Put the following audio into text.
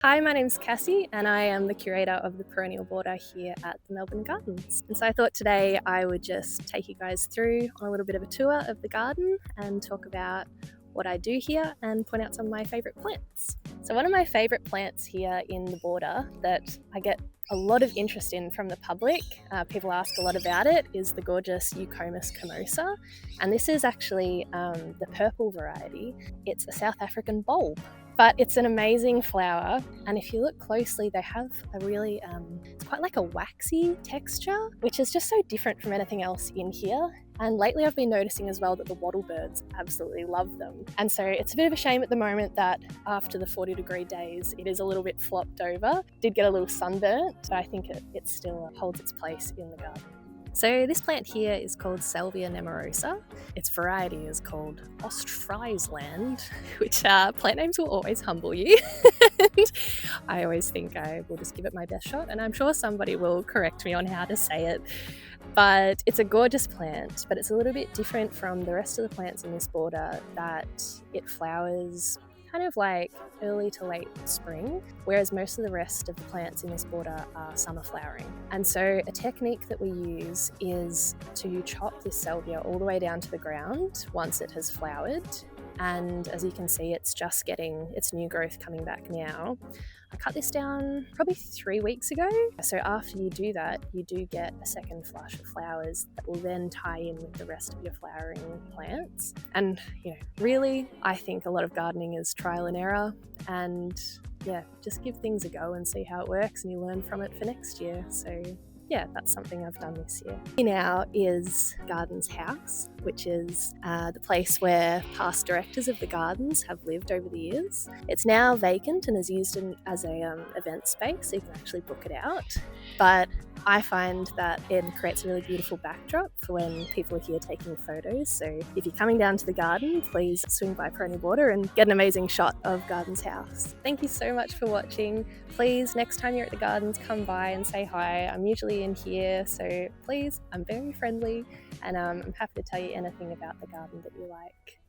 Hi, my name's Cassie and I am the curator of the Perennial Border here at the Melbourne Gardens. And so I thought today I would just take you guys through on a little bit of a tour of the garden and talk about what I do here and point out some of my favourite plants. So one of my favourite plants here in the border that I get a lot of interest in from the public, people ask a lot about it, is the gorgeous Eucomis comosa. And this is actually the purple variety. It's a South African bulb. But it's an amazing flower, and if you look closely, they have a really, it's quite like a waxy texture, which is just so different from anything else in here. And lately I've been noticing as well that the wattlebirds absolutely love them. And so it's a bit of a shame at the moment that after the 40-degree days, it is a little bit flopped over. Did get a little sunburnt, but I think it still holds its place in the garden. So this plant here is called Salvia nemorosa. Its variety is called Ostfriesland, which plant names will always humble you. And I always think I will just give it my best shot, and I'm sure somebody will correct me on how to say it. But it's a gorgeous plant, but it's a little bit different from the rest of the plants in this border, that it flowers kind of like early to late spring, whereas most of the rest of the plants in this border are summer flowering. And so a technique that we use is to chop this salvia all the way down to the ground once it has flowered. And as you can see, it's just getting its new growth coming back now. I cut this down probably 3 weeks ago. So after you do that, you do get a second flush of flowers that will then tie in with the rest of your flowering plants. And really, I think a lot of gardening is trial and error, and just give things a go and see how it works, and you learn from it for next year. So that's something I've done this year. Here now is Gardens House, which is the place where past directors of the gardens have lived over the years. It's now vacant and is used as a event space, so you can actually book it out. But I find that it creates a really beautiful backdrop for when people are here taking photos. So if you're coming down to the garden, please swing by Perennial Border and get an amazing shot of Gardens House. Thank you so much for watching. Please, next time you're at the gardens, come by and say hi. I'm usually in here, so please, I'm very friendly, and I'm happy to tell you anything about the garden that you like.